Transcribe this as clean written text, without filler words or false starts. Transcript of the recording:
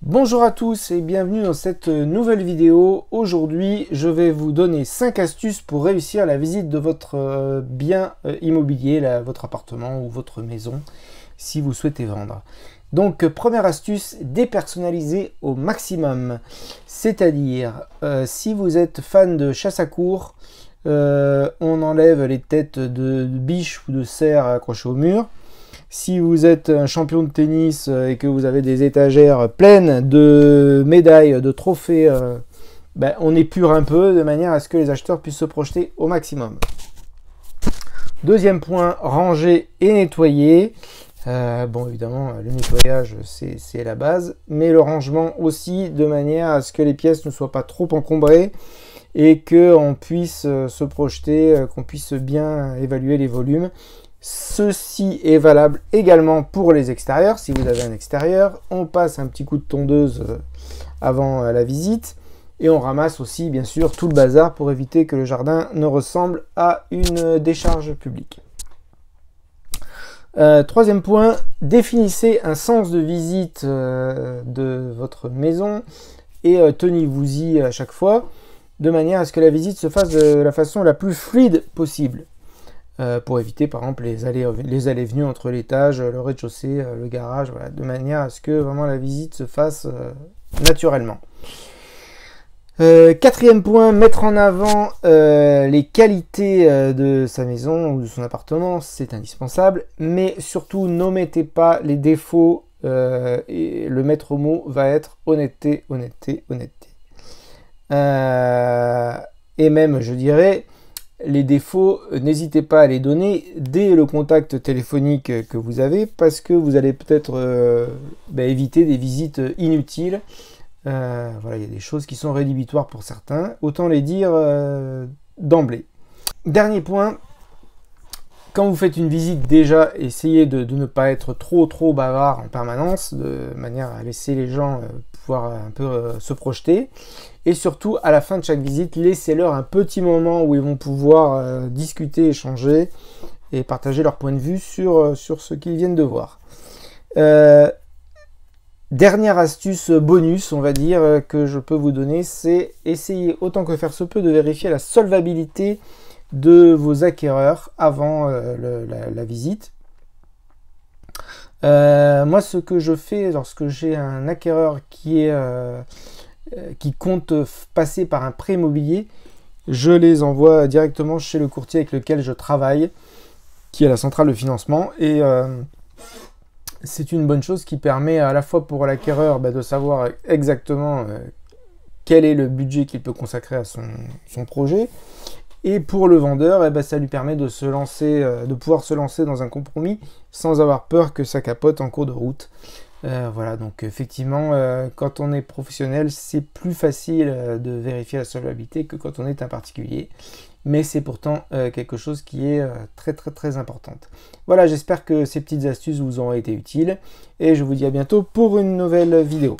Bonjour à tous et bienvenue dans cette nouvelle vidéo. Aujourd'hui, je vais vous donner 5 astuces pour réussir la visite de votre bien immobilier, votre appartement ou votre maison, si vous souhaitez vendre. Donc, première astuce, dépersonnaliser au maximum. C'est-à-dire, si vous êtes fan de chasse à courre, on enlève les têtes de biches ou de cerfs accrochées au mur. Si vous êtes un champion de tennis et que vous avez des étagères pleines de médailles, de trophées, on épure un peu de manière à ce que les acheteurs puissent se projeter au maximum. Deuxième point, ranger et nettoyer. Bon, évidemment, le nettoyage, c'est la base, mais le rangement aussi, de manière à ce que les pièces ne soient pas trop encombrées et qu'on puisse se projeter, qu'on puisse bien évaluer les volumes. Ceci est valable également pour les extérieurs. Si vous avez un extérieur, on passe un petit coup de tondeuse avant la visite et on ramasse aussi bien sûr tout le bazar pour éviter que le jardin ne ressemble à une décharge publique. Troisième point, définissez un sens de visite de votre maison et tenez-vous-y à chaque fois de manière à ce que la visite se fasse de la façon la plus fluide possible. Pour éviter par exemple les allées-venues entre l'étage, le rez-de-chaussée, le garage, voilà, de manière à ce que vraiment la visite se fasse naturellement. Quatrième point, mettre en avant les qualités de sa maison ou de son appartement, c'est indispensable, mais surtout n'omettez pas les défauts et le maître mot va être honnêteté, honnêteté, honnêteté. Et même je dirais, les défauts, n'hésitez pas à les donner dès le contact téléphonique que vous avez parce que vous allez peut-être éviter des visites inutiles. Voilà, il y a des choses qui sont rédhibitoires pour certains, autant les dire d'emblée. Dernier point, quand vous faites une visite déjà, essayez de ne pas être trop bavard en permanence, de manière à laisser les gens pouvoir un peu se projeter. Et surtout, à la fin de chaque visite, laissez-leur un petit moment où ils vont pouvoir discuter, échanger et partager leur point de vue sur ce qu'ils viennent de voir. Dernière astuce bonus, on va dire, que je peux vous donner, c'est essayer autant que faire se peut de vérifier la solvabilité de vos acquéreurs avant la visite. Moi, ce que je fais lorsque j'ai un acquéreur qui compte passer par un prêt immobilier, je les envoie directement chez le courtier avec lequel je travaille, qui est la centrale de financement, et c'est une bonne chose qui permet à la fois pour l'acquéreur de savoir exactement quel est le budget qu'il peut consacrer à son projet, et pour le vendeur, ça lui permet de pouvoir se lancer dans un compromis sans avoir peur que ça capote en cours de route. Voilà, donc effectivement, quand on est professionnel, c'est plus facile de vérifier la solvabilité que quand on est un particulier. Mais c'est pourtant quelque chose qui est très importante. Voilà, j'espère que ces petites astuces vous auront été utiles. Et je vous dis à bientôt pour une nouvelle vidéo.